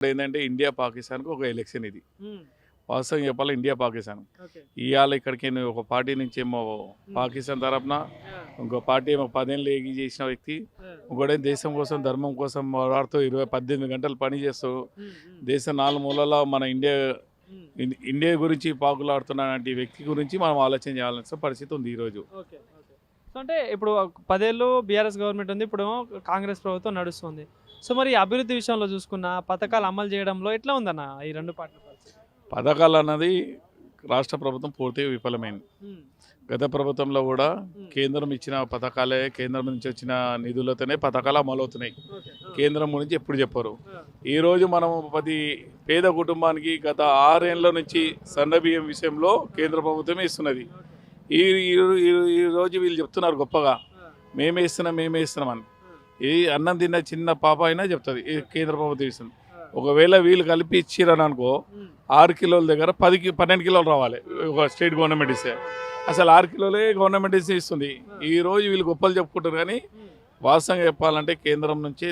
ఏంటంటే ఇండియా పాకిస్తాన్కి ఒక ఎలక్షన్ ఇది. హ్మ్. వాస్తవం చెప్పాలి ఇండియా పాకిస్తాన్. ఓకే. ఇవాళ ఇక్కడికి ఒక పార్టీ నుంచేమో పాకిస్తాన్ తరపున, ఆ! ఇంకో పార్టీ ఏమో 10 ఏళ్ళు ఏగి చేసిన వ్యక్తి, ఆ! ఇంకోటేమో దేశం కోసం ధర్మం కోసం పోరాడుతూ 18 గంటలు పని చేస్తూ హ్మ్. హ్మ్. దేశం నాలుగు మూలలా మన ఇండియా హ్మ్. ఇండియా గురించి పాకులాడుతున్నటువంటి వ్యక్తి గురించి మనం ఆలోచన చేయాల్సిన పరిస్థితి ఉంది ఈరోజు. ఓకే. ఓకే. సో, అంటే ఇప్పుడు 10 ఏళ్ళు బీఆర్ఎస్ గవర్నమెంట్ ఉంది. ఇప్పుడు కాంగ్రెస్ ప్రభుత్వం నడుస్తుంది. సో, మరి అభివృద్ధి విషయంలో చూసుకున్నా పథకాలు అమలు చేయడంలో ఎట్లా ఉందన్న ఈ 2 పార్టీల పరిస్థితి? పథకాలు అన్నది రాష్ట్ర ప్రభుత్వం పూర్తిగా విఫలమైంది. హ్మ్. గత ప్రభుత్వంలో కూడా కేంద్రం ఇచ్చిన పథకాలే, కేంద్రం నుంచి వచ్చిన నిధులతోనే పథకాలు అమలవుతున్నాయి. ఓకే. ఆ! కేంద్రం గురించి ఎప్పుడు చెప్పరు. ఆ! ఈరోజు మనం ప్రతి పేద కుటుంబానికి గత 6 ఏళ్ల నుంచి సన్నబియ్యం విషయంలో కేంద్ర ప్రభుత్వమే ఇస్తున్నది. ఓకే. ఈ ఈ- ఈ- ఈ రోజు వీళ్ళు చెప్తున్నారు గొప్పగా, ఆ! మేమే ఇస్తున్నాం అని. ఆ! ఈ అన్నం తిన్న చిన్న పాప అయినా చెప్తుంది ఈ కేంద్ర ప్రభుత్వం ఇస్తుంది. ఆ! ఒకవేళ వీళ్ళు కలిపి ఇచ్చిరని అనుకో, హ్మ్. 6 కిలోల దగ్గర 12 కిలోలు రావాలి ఒక స్టేట్ గవర్నమెంట్ ఇస్తే. అసలు 6 కిలోలే గవర్నమెంట్ ఇస్తుంది. ఈ రోజు వీళ్ళు గొప్పలు చెప్పుకుంటారు కానీ హ్మ్. వాస్తవంగా చెప్పాలంటే కేంద్రం నుంచి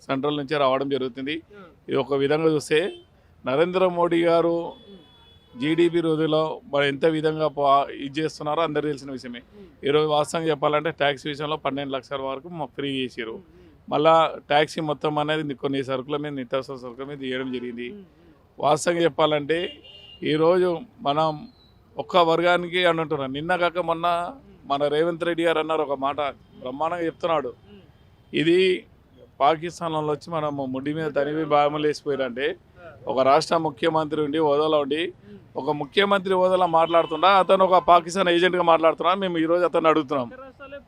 సెంట్రల్ నుంచే రావడం జరుగుతుంది. ఆ! ఇది ఒక విధంగా చూస్తే నరేంద్ర మోడీ గారు హ్మ్. జీడిపి రోజులో మరి ఎంత విధంగా ఇది చేస్తున్నారో అందరికీ తెలిసిన విషయమే. హ్మ్. ఈరోజు వాస్తవంగా చెప్పాలంటే ట్యాక్స్ విషయంలో 12 లక్షల వరకు ఫ్రీ చేసారు. హ్మ్. మళ్ళా ట్యాక్సీ మొత్తం అనేది కొన్ని సరుకుల మీద, నిత్యావసర సరుకుల మీద తీయడం జరిగింది. హ్మ్. వాస్తవంగా చెప్పాలంటే ఈరోజు మనం ఒక్క వర్గానికి అని అంటున్నాం. నిన్న కాక మొన్న మన రేవంత్ రెడ్డి గారు అన్నారు ఒక మాట, బ్రహ్మాండంగా చెప్తున్నాడు. హ్మ్. ఇది పాకిస్తాన్లో వచ్చి మనం ముడ్డి మీద తనివి బామలు వేసిపోయారంటే, ఒక రాష్ట్ర ముఖ్యమంత్రి ఉండి హోదాలో ఉండి ఒక ముఖ్యమంత్రి హోదాలో మాట్లాడుతున్నా, అతను ఒక పాకిస్తాన్ ఏజెంట్గా మాట్లాడుతున్నా. మేము ఈరోజు అతను అడుగుతున్నాం.